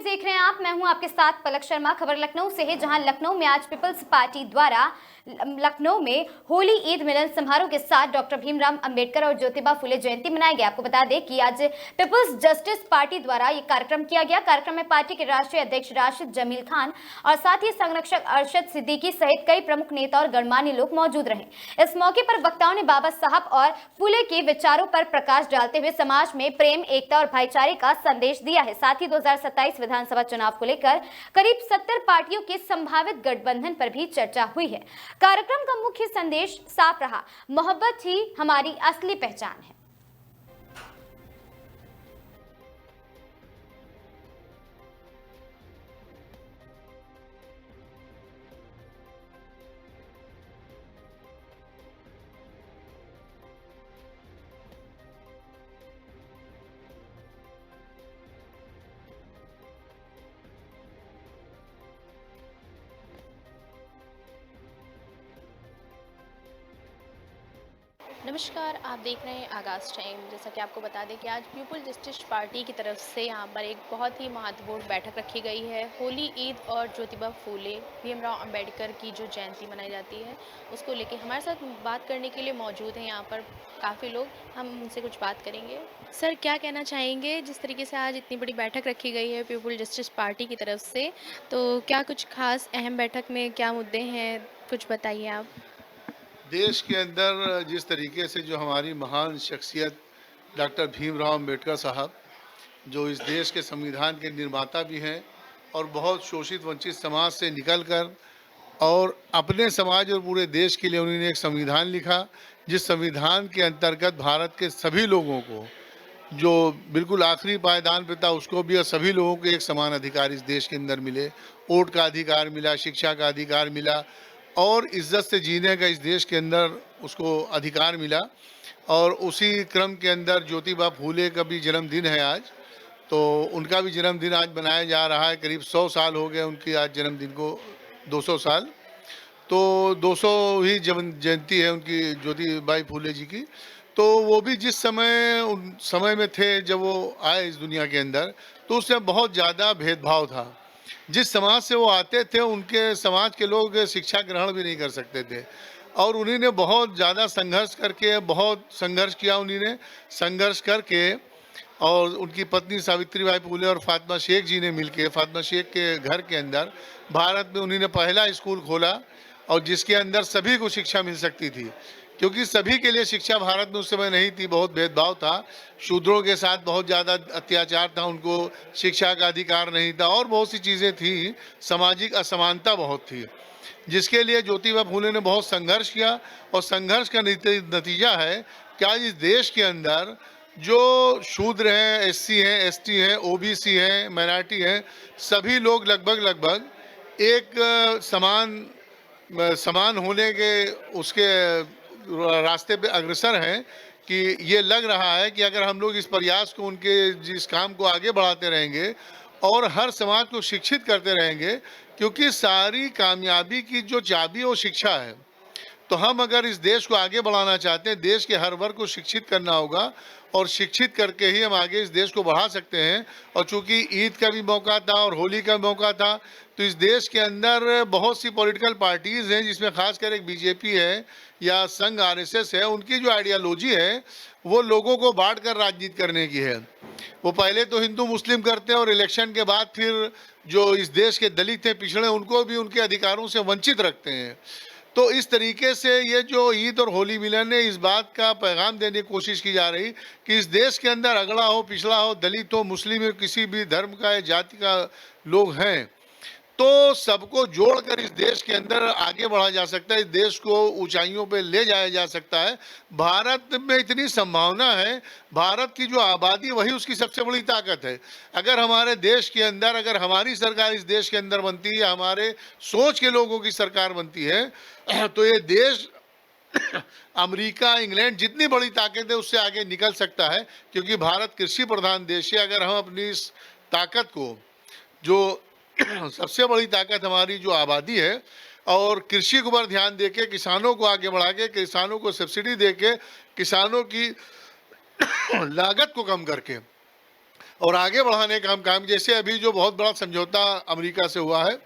देख रहे हैं आप, मैं हूं आपके साथ पलक शर्मा। खबर लखनऊ से है, जहां लखनऊ में आज पीपल्स पार्टी द्वारा लखनऊ में होली ईद मिलन समारोह के साथ डॉक्टर भीमराव अंबेडकर और ज्योतिबा फुले जयंती मनाई गई। आपको बता दें कि आज पीपल्स जस्टिस पार्टी द्वारा ये कार्यक्रम किया गया। कार्यक्रम में पार्टी के राष्ट्रीय अध्यक्ष राशिद जमील खान और साथ ही संरक्षक अरशद सिद्दीकी सहित कई प्रमुख नेता और गणमान्य लोग मौजूद रहे। इस मौके पर वक्ताओं ने बाबा साहब और फुले के विचारों पर प्रकाश डालते हुए समाज में प्रेम, एकता और भाईचारे का संदेश दिया है। साथ ही 2027 विधानसभा चुनाव को लेकर करीब 70 पार्टियों के संभावित गठबंधन पर भी चर्चा हुई है। कार्यक्रम का मुख्य संदेश साफ रहा, मोहब्बत ही हमारी असली पहचान है। नमस्कार, आप देख रहे हैं आगाज़ टाइम। जैसा कि आपको बता दें कि आज पीपल जस्टिस पार्टी की तरफ से यहाँ पर एक बहुत ही महत्वपूर्ण बैठक रखी गई है। होली ईद और ज्योतिबा फूले भीमराव अंबेडकर की जो जयंती मनाई जाती है उसको लेके हमारे साथ बात करने के लिए मौजूद हैं यहाँ पर काफ़ी लोग। हम उनसे कुछ बात करेंगे। सर, क्या कहना चाहेंगे, जिस तरीके से आज इतनी बड़ी बैठक रखी गई है पीपल जस्टिस पार्टी की तरफ से, तो क्या कुछ खास अहम बैठक में क्या मुद्दे हैं, कुछ बताइए आप। देश के अंदर जिस तरीके से जो हमारी महान शख्सियत डॉक्टर भीमराव अंबेडकर साहब, जो इस देश के संविधान के निर्माता भी हैं और बहुत शोषित वंचित समाज से निकलकर और अपने समाज और पूरे देश के लिए उन्होंने एक संविधान लिखा, जिस संविधान के अंतर्गत भारत के सभी लोगों को, जो बिल्कुल आखिरी पायदान पे था उसको भी, और सभी लोगों को एक समान अधिकार इस देश के अंदर मिले। वोट का अधिकार मिला, शिक्षा का अधिकार मिला और इज्जत से जीने का इस देश के अंदर उसको अधिकार मिला। और उसी क्रम के अंदर ज्योतिबा फूले का भी जन्मदिन है आज, तो उनका भी जन्मदिन आज मनाया जा रहा है। करीब 100 साल हो गए उनकी आज जन्मदिन को, 200 साल, तो 200 ही जयंती है उनकी, ज्योतिबाई फूले जी की। तो वो भी जिस समय उन समय में थे जब वो आए इस दुनिया के अंदर, तो उसमें बहुत ज़्यादा भेदभाव था। जिस समाज से वो आते थे उनके समाज के लोग शिक्षा ग्रहण भी नहीं कर सकते थे और उन्होंने बहुत ज़्यादा संघर्ष करके, बहुत संघर्ष किया उन्होंने, संघर्ष करके। और उनकी पत्नी सावित्रीबाई फूले और फातिमा शेख जी ने मिलके, फातिमा शेख के घर के अंदर भारत में उन्होंने पहला स्कूल खोला और जिसके अंदर सभी को शिक्षा मिल सकती थी, क्योंकि सभी के लिए शिक्षा भारत में उस समय नहीं थी। बहुत भेदभाव था, शूद्रों के साथ बहुत ज़्यादा अत्याचार था, उनको शिक्षा का अधिकार नहीं था और बहुत सी चीज़ें थी, सामाजिक असमानता बहुत थी, जिसके लिए ज्योतिबा फूले ने बहुत संघर्ष किया। और संघर्ष का नतीजा है कि आज इस देश के अंदर जो शूद्र हैं, एससी हैं, एसटी हैं, ओबीसी हैं, माइनॉरिटी हैं, सभी लोग लगभग एक समान होने के उसके रास्ते पे अग्रसर हैं। कि ये लग रहा है कि अगर हम लोग इस प्रयास को, उनके जिस काम को आगे बढ़ाते रहेंगे और हर समाज को शिक्षित करते रहेंगे, क्योंकि सारी कामयाबी की जो चाबी है वो शिक्षा है। तो हम अगर इस देश को आगे बढ़ाना चाहते हैं, देश के हर वर्ग को शिक्षित करना होगा और शिक्षित करके ही हम आगे इस देश को बढ़ा सकते हैं। और चूंकि ईद का भी मौका था और होली का मौका था, तो इस देश के अंदर बहुत सी पॉलिटिकल पार्टीज़ हैं, जिसमें खासकर एक बीजेपी है या संघ आरएसएस है। उनकी जो आइडियोलॉजी है वो लोगों को बांट कर राजनीति करने की है। वो पहले तो हिंदू मुस्लिम करते हैं और इलेक्शन के बाद फिर जो इस देश के दलित हैं, पिछड़े, उनको भी उनके अधिकारों से वंचित रखते हैं। तो इस तरीके से ये जो ईद और होली मिलन है, इस बात का पैगाम देने की कोशिश की जा रही कि इस देश के अंदर अगड़ा हो, पिछड़ा हो, दलित हो, मुस्लिम हो, किसी भी धर्म का या जाति का लोग हैं, तो सबको जोड़कर इस देश के अंदर आगे बढ़ा जा सकता है, इस देश को ऊंचाइयों पे ले जाया जा सकता है। भारत में इतनी संभावना है, भारत की जो आबादी वही उसकी सबसे बड़ी ताकत है। अगर हमारे देश के अंदर, अगर हमारी सरकार इस देश के अंदर बनती है, हमारे सोच के लोगों की सरकार बनती है, तो ये देश अमेरिका, इंग्लैंड जितनी बड़ी ताकत है उससे आगे निकल सकता है, क्योंकि भारत कृषि प्रधान देश है। अगर हम अपनी इस ताकत को, जो सबसे बड़ी ताकत हमारी जो आबादी है, और कृषि के ऊपर ध्यान देके, किसानों को आगे बढ़ा के, किसानों को सब्सिडी देके, किसानों की लागत को कम करके और आगे बढ़ाने का हम काम, जैसे अभी जो बहुत बड़ा समझौता अमेरिका से हुआ है,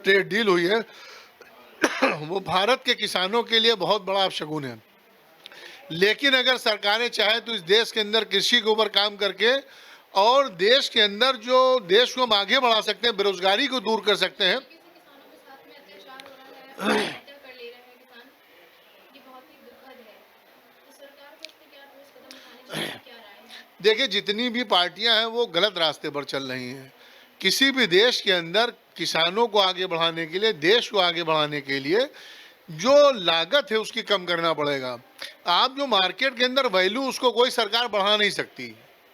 ट्रेड डील हुई है, वो भारत के किसानों के लिए बहुत बड़ा अपशगुन है। लेकिन अगर सरकारें चाहे तो इस देश के अंदर कृषि के ऊपर काम करके और देश के अंदर जो देश को हम आगे बढ़ा सकते हैं, बेरोजगारी को दूर कर सकते हैं। देखिए, जितनी भी पार्टियां हैं वो गलत रास्ते पर चल रही हैं। किसी भी देश के अंदर किसानों को आगे बढ़ाने के लिए, देश को आगे बढ़ाने के लिए जो लागत है उसकी कम करना पड़ेगा। आप जो मार्केट के अंदर वैल्यू, उसको कोई सरकार बढ़ा नहीं सकती,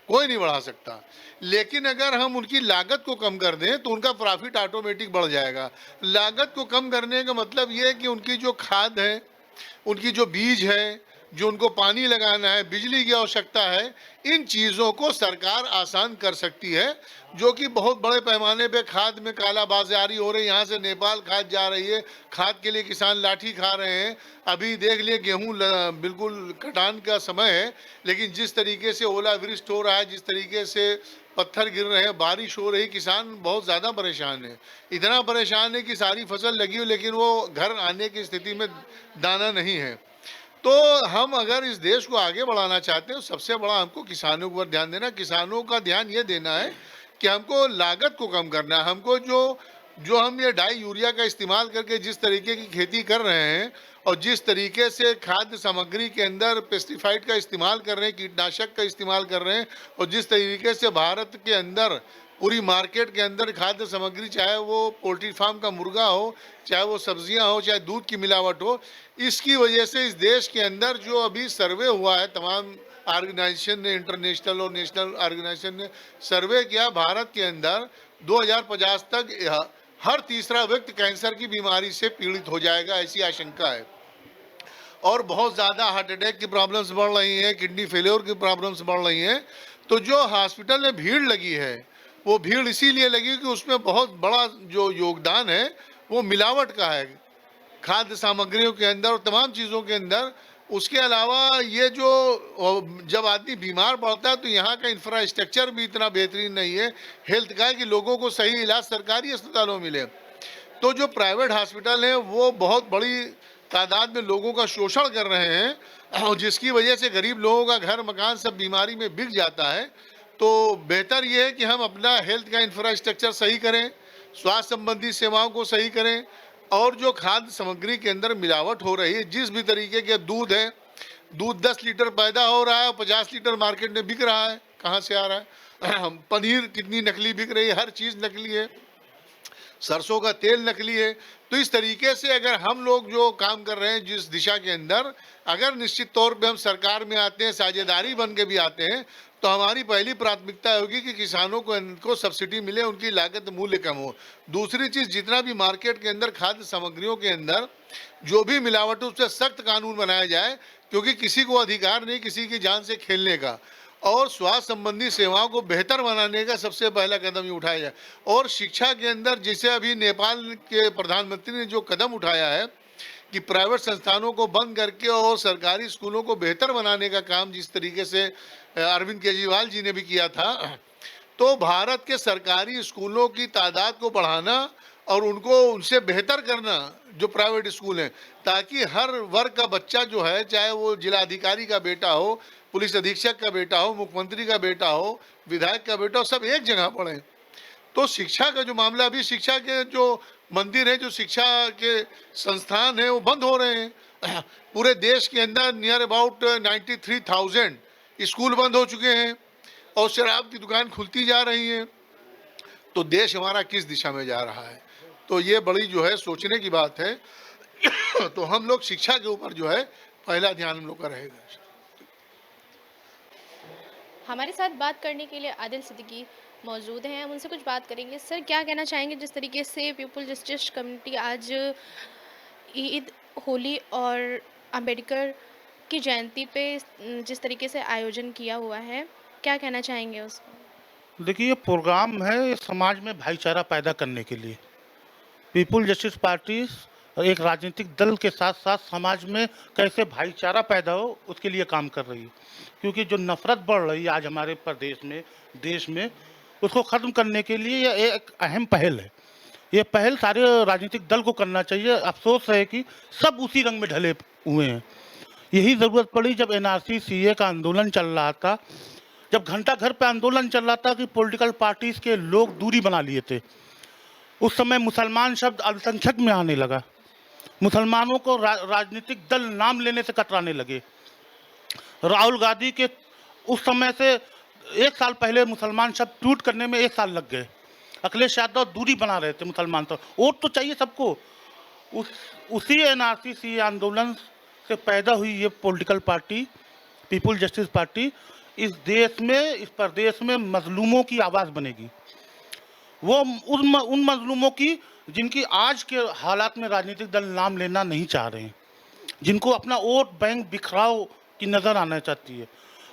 कोई नहीं बढ़ा सकता। लेकिन अगर हम उनकी लागत को कम कर दें तो उनका प्रॉफिट ऑटोमेटिक बढ़ जाएगा। लागत को कम करने का मतलब ये है कि उनकी जो खाद है, उनकी जो बीज है, जो उनको पानी लगाना है, बिजली की आवश्यकता है, इन चीज़ों को सरकार आसान कर सकती है। जो कि बहुत बड़े पैमाने पे खाद में काला बाजारी हो रही है, यहाँ से नेपाल खाद जा रही है, खाद के लिए किसान लाठी खा रहे हैं। अभी देख लिए गेहूँ बिल्कुल कटान का समय है, लेकिन जिस तरीके से ओलावृष्टि हो रहा है, जिस तरीके से पत्थर गिर रहे हैं, बारिश हो रही, किसान बहुत ज़्यादा परेशान है। इतना परेशान है कि सारी फसल लगी हो लेकिन वो घर आने की स्थिति में दाना नहीं है। तो हम अगर इस देश को आगे बढ़ाना चाहते हैं तो सबसे बड़ा हमको किसानों के ऊपर ध्यान देना। किसानों का ध्यान ये देना है कि हमको लागत को कम करना है। हमको जो हम ये डाई यूरिया का इस्तेमाल करके जिस तरीके की खेती कर रहे हैं और जिस तरीके से खाद्य सामग्री के अंदर पेस्टिसाइड का इस्तेमाल कर रहे हैं, कीटनाशक का इस्तेमाल कर रहे हैं, और जिस तरीके से भारत के अंदर पूरी मार्केट के अंदर खाद्य सामग्री, चाहे वो पोल्ट्री फार्म का मुर्गा हो, चाहे वो सब्जियां हो, चाहे दूध की मिलावट हो, इसकी वजह से इस देश के अंदर जो अभी सर्वे हुआ है, तमाम ऑर्गेनाइजेशन ने, इंटरनेशनल और नेशनल ऑर्गेनाइजेशन ने सर्वे किया, भारत के अंदर 2050 तक हर तीसरा व्यक्ति कैंसर की बीमारी से पीड़ित हो जाएगा, ऐसी आशंका है। और बहुत ज़्यादा हार्ट अटैक की प्रॉब्लम्स बढ़ रही हैं, किडनी फेलियर की प्रॉब्लम्स बढ़ रही हैं। तो जो हॉस्पिटल में भीड़ लगी है, वो भीड़ इसीलिए लगी कि उसमें बहुत बड़ा जो योगदान है वो मिलावट का है, खाद्य सामग्रियों के अंदर और तमाम चीज़ों के अंदर। उसके अलावा ये जो जब आदमी बीमार पड़ता है तो यहाँ का इंफ्रास्ट्रक्चर भी इतना बेहतरीन नहीं है हेल्थ का कि लोगों को सही इलाज सरकारी अस्पतालों में मिले। तो जो प्राइवेट हॉस्पिटल हैं वो बहुत बड़ी तादाद में लोगों का शोषण कर रहे हैं, और जिसकी वजह से गरीब लोगों का घर मकान सब बीमारी में बिक जाता है। तो बेहतर ये है कि हम अपना हेल्थ का इंफ्रास्ट्रक्चर सही करें, स्वास्थ्य संबंधी सेवाओं को सही करें, और जो खाद्य सामग्री के अंदर मिलावट हो रही है, जिस भी तरीके के दूध है, दूध 10 लीटर पैदा हो रहा है, 50 लीटर मार्केट में बिक रहा है, कहाँ से आ रहा है? पनीर कितनी नकली बिक रही है, हर चीज़ नकली है, सरसों का तेल नकली है। तो इस तरीके से अगर हम लोग जो काम कर रहे हैं जिस दिशा के अंदर, अगर निश्चित तौर पे हम सरकार में आते हैं, साझेदारी बन के भी आते हैं, तो हमारी पहली प्राथमिकता होगी कि किसानों को सब्सिडी मिले, उनकी लागत मूल्य कम हो। दूसरी चीज़, जितना भी मार्केट के अंदर खाद्य सामग्रियों के अंदर जो भी मिलावट, उस पर सख्त कानून बनाया जाए, क्योंकि किसी को अधिकार नहीं किसी की जान से खेलने का। और स्वास्थ्य संबंधी सेवाओं को बेहतर बनाने का सबसे पहला कदम ही उठाया जाए। और शिक्षा के अंदर, जिसे अभी नेपाल के प्रधानमंत्री ने जो कदम उठाया है कि प्राइवेट संस्थानों को बंद करके और सरकारी स्कूलों को बेहतर बनाने का काम जिस तरीके से अरविंद केजरीवाल जी ने भी किया था, तो भारत के सरकारी स्कूलों की तादाद को बढ़ाना और उनको उनसे बेहतर करना जो प्राइवेट स्कूल हैं, ताकि हर वर्ग का बच्चा जो है, चाहे वो जिलाधिकारी का बेटा हो, पुलिस अधीक्षक का बेटा हो, मुख्यमंत्री का बेटा हो, विधायक का बेटा हो, सब एक जगह पढ़ें। तो शिक्षा का जो मामला, अभी शिक्षा के जो मंदिर है, जो शिक्षा के संस्थान है, वो बंद हो रहे हैं। पूरे देश के अंदर नियर अबाउट 93,000 स्कूल बंद हो चुके हैं और शराब की दुकान खुलती जा रही है। तो देश हमारा किस दिशा में जा रहा है? तो ये बड़ी जो है सोचने की बात है। तो हम लोग शिक्षा के ऊपर जो है पहला ध्यान हम लोग का रहेगा। हमारे साथ बात करने के लिए आदिल सिद्दीकी मौजूद हैं, हम उनसे कुछ बात करेंगे। सर, क्या कहना चाहेंगे जिस तरीके से पीपल जस्टिस कम्युनिटी आज ईद, होली और अंबेडकर की जयंती पे जिस तरीके से आयोजन किया हुआ है, क्या कहना चाहेंगे उसको? देखिए, ये प्रोग्राम है ये समाज में भाईचारा पैदा करने के लिए। पीपल जस्टिस पार्टी एक राजनीतिक दल के साथ साथ समाज में कैसे भाईचारा पैदा हो उसके लिए काम कर रही है। क्योंकि जो नफरत बढ़ रही है आज हमारे प्रदेश में, देश में, उसको ख़त्म करने के लिए ये एक अहम पहल है। ये पहल सारे राजनीतिक दल को करना चाहिए। अफसोस है कि सब उसी रंग में ढले हुए हैं। यही ज़रूरत पड़ी जब एनआरसी सीए का आंदोलन चल रहा था, जब घंटा घर पे आंदोलन चल रहा था कि पॉलिटिकल पार्टीज के लोग दूरी बना लिए थे। उस समय मुसलमान शब्द अल्पसंख्यक में आने लगा। मुसलमानों को राजनीतिक दल नाम लेने से कतराने लगे। राहुल गांधी के उस समय से 1 साल पहले मुसलमान शब्द ट्वीट करने में 1 साल लग गए। अखिलेश यादव दूरी बना रहे थे मुसलमान तो। वोट तो चाहिए सबको। उसी एनआरसी सीए आंदोलन से पैदा हुई ये political party people justice party इस देश में, इस प्रदेश में मजलूमों की आवाज़ बनेगी। वो उन मजलूमों की जिनकी आज के हालात में राजनीतिक दल नाम लेना नहीं चाह रहे हैं, जिनको अपना वोट बैंक बिखराव की नज़र आना चाहती है।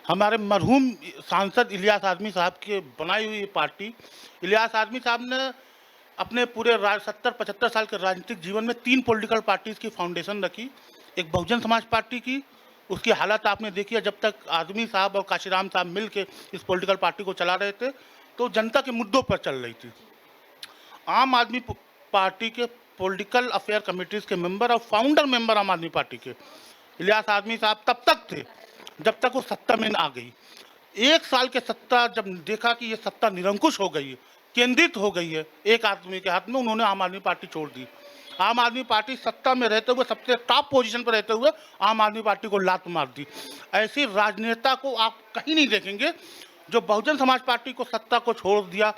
हमारे मरहूम सांसद इलियास आज़मी साहब के बनाई हुई पार्टी, इलियास आज़मी साहब ने अपने पूरे 70-75 साल के राजनीतिक जीवन में 3 पॉलिटिकल पार्टीज़ की फाउंडेशन रखी। एक बहुजन समाज पार्टी की, उसकी हालत आपने देखी है। जब तक आज़मी साहब और काशीराम साहब मिल के इस पॉलिटिकल पार्टी को चला रहे थे तो जनता के मुद्दों पर चल रही थी। आम आदमी पार्टी के पॉलिटिकल अफेयर कमेटीज़ के मेंबर और फाउंडर मेंबर आम आदमी पार्टी के इलियास आज़मी साहब तब तक थे जब तक वो सत्ता में आ गई। 1 साल के सत्ता जब देखा कि ये सत्ता निरंकुश हो गई है, केंद्रित हो गई है एक आदमी के हाथ में, उन्होंने आम आदमी पार्टी छोड़ दी। आम आदमी पार्टी सत्ता में रहते हुए, सबसे टॉप पोजीशन पर रहते हुए आम आदमी पार्टी को लात मार दी। ऐसी राजनेता को आप कहीं नहीं देखेंगे। जो बहुजन समाज पार्टी को सत्ता को छोड़ दिया,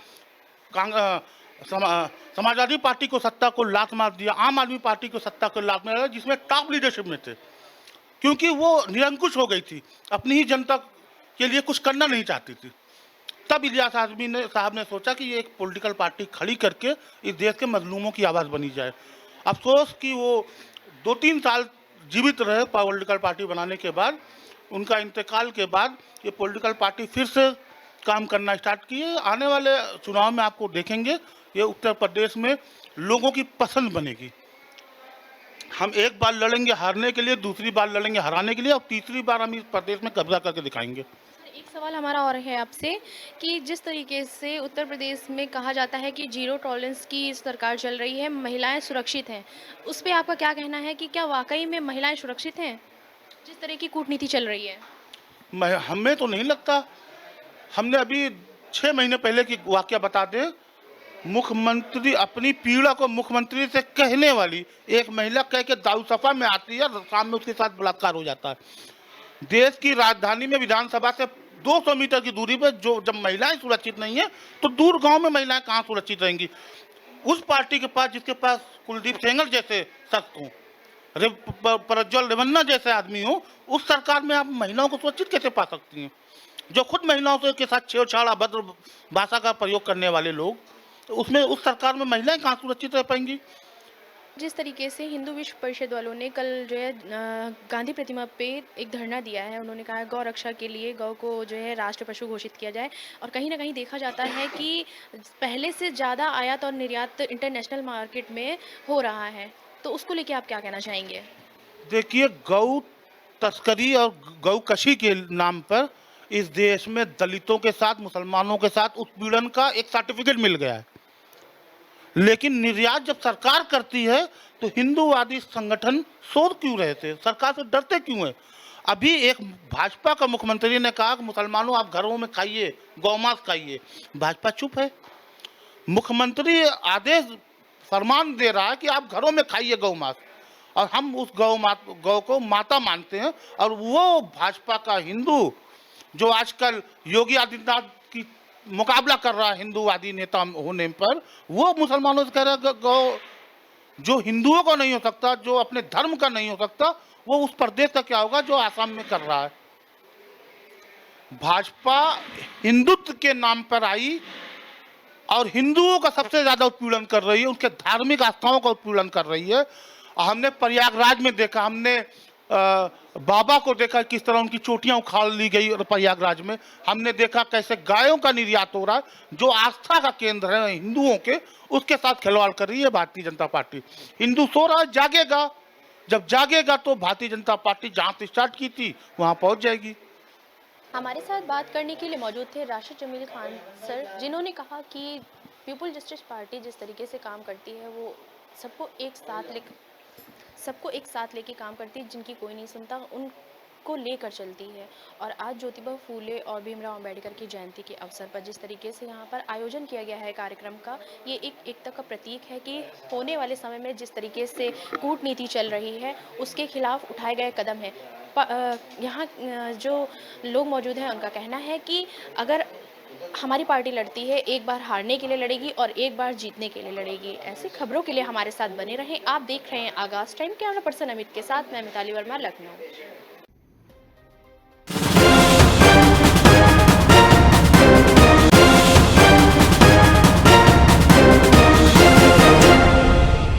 समाजवादी पार्टी को सत्ता को लात मार दिया, आम आदमी पार्टी को सत्ता को लात मार दिया, जिसमें टॉप लीडरशिप में थे, क्योंकि वो निरंकुश हो गई थी, अपनी ही जनता के लिए कुछ करना नहीं चाहती थी। तब इलियास आज़मी साहब ने सोचा कि ये एक पॉलिटिकल पार्टी खड़ी करके इस देश के मजलूमों की आवाज़ बनी जाए। अफसोस कि वो 2-3 साल जीवित रहे पॉलिटिकल पार्टी बनाने के बाद। उनका इंतकाल के बाद ये पॉलिटिकल पार्टी फिर से काम करना स्टार्ट की है। आने वाले चुनाव में आपको देखेंगे ये उत्तर प्रदेश में लोगों की पसंद बनेगी। हम एक बार लड़ेंगे हारने के लिए, दूसरी बार लड़ेंगे हराने के लिए, और तीसरी बार हम इस प्रदेश में कब्जा करके दिखाएंगे। एक सवाल हमारा और है आपसे कि जिस तरीके से उत्तर प्रदेश में कहा जाता है कि जीरो टॉलरेंस की सरकार चल रही है, महिलाएं सुरक्षित हैं, उस पे आपका क्या कहना है कि क्या वाकई में महिलाएं सुरक्षित हैं जिस तरह की कूटनीति चल रही है? हमें तो नहीं लगता। हमने अभी 6 महीने पहले की वाकया बता दें। मुख्यमंत्री अपनी पीड़ा को मुख्यमंत्री से कहने वाली एक महिला कह के दाऊसफा में आती है, शाम में उसके साथ बलात्कार हो जाता है। देश की राजधानी में विधानसभा से 200 मीटर की दूरी पर जब महिलाएं सुरक्षित नहीं है तो दूर गांव में महिलाएं कहाँ सुरक्षित रहेंगी? उस पार्टी के पास जिसके पास कुलदीप सेंगर जैसे शख्स हों, प्रज्वल रेवन्ना जैसे आदमी हो, उस सरकार में आप महिलाओं को सुरक्षित कैसे पा सकती हैं? जो खुद महिलाओं के साथ छेड़छाड़ अभद्र भाषा का प्रयोग करने वाले लोग, तो उसमें उस सरकार में महिलाएं कहाँ सुरक्षित रह पाएंगी? जिस तरीके से हिंदू विश्व परिषद वालों ने कल जो है गांधी प्रतिमा पे एक धरना दिया है, उन्होंने कहा है गौ रक्षा के लिए गौ को जो है राष्ट्र पशु घोषित किया जाए, और कहीं ना कहीं देखा जाता है कि पहले से ज़्यादा आयात और निर्यात इंटरनेशनल मार्केट में हो रहा है, तो उसको लेके आप क्या कहना चाहेंगे? देखिए, गौ तस्करी और गौ कशी के नाम पर इस देश में दलितों के साथ, मुसलमानों के साथ उत्पीड़न का एक सर्टिफिकेट मिल गया है। लेकिन निर्यात जब सरकार करती है तो हिंदूवादी संगठन शोध क्यों रहे थे? सरकार से डरते क्यों है? अभी एक भाजपा का मुख्यमंत्री ने कहा कि मुसलमानों आप घरों में खाइए, गौमांस खाइए। भाजपा चुप है। मुख्यमंत्री आदेश फरमान दे रहा है कि आप घरों में खाइए गौमांस, और हम उस गौ को माता मानते हैं। और वो भाजपा का हिंदू जो आजकल योगी आदित्यनाथ की मुकाबला कर रहा है हिंदूवादी नेता होने पर, वो मुसलमानों से कह रहा है गौ जो हिंदुओं का नहीं हो सकता, जो अपने धर्म का नहीं हो सकता, वो उस प्रदेश का क्या होगा जो आसाम में कर रहा है। भाजपा हिंदुत्व के नाम पर आई और हिंदुओं का सबसे ज्यादा उत्पीड़न कर रही है, उनके धार्मिक आस्थाओं का उत्पीड़न कर रही है। हमने प्रयागराज में देखा, हमने बाबा को देखा किस तरह उनकी चोटियां उखाड़ ली गई, और प्रयागराज में हमने देखा कैसे गायों का निर्यात हो रहा है, जो आस्था का केंद्र है हिंदुओं के, उसके साथ खिलवाड़ कर रही है भारतीय जनता पार्टी। हिंदू सो रहा है, जागेगा। जब जागेगा तो भारतीय जनता पार्टी जहां से स्टार्ट की थी वहां पहुंच जाएगी। हमारे साथ बात करने के लिए मौजूद थे राशिद जमील खान सर, जिन्होंने कहा कि पीपल जस्टिस पार्टी जिस तरीके से काम करती है वो सबको एक साथ ले सबको एक साथ लेके काम करती है, जिनकी कोई नहीं सुनता उनको लेकर चलती है। और आज ज्योतिबा फूले और भीमराव अंबेडकर की जयंती के अवसर पर जिस तरीके से यहाँ पर आयोजन किया गया है कार्यक्रम का, ये एक एकता का प्रतीक है कि होने वाले समय में जिस तरीके से कूटनीति चल रही है उसके खिलाफ उठाए गए कदम है। यहाँ जो लोग मौजूद हैं उनका कहना है कि अगर हमारी पार्टी लड़ती है, एक बार हारने के लिए लड़ेगी और एक बार जीतने के लिए लड़ेगी। ऐसी खबरों के लिए हमारे साथ बने रहें। आप देख रहे हैं आगाज़ टाइम। कैमरा पर्सन अमित के साथ मैं मिताली वर्मा, लखनऊ।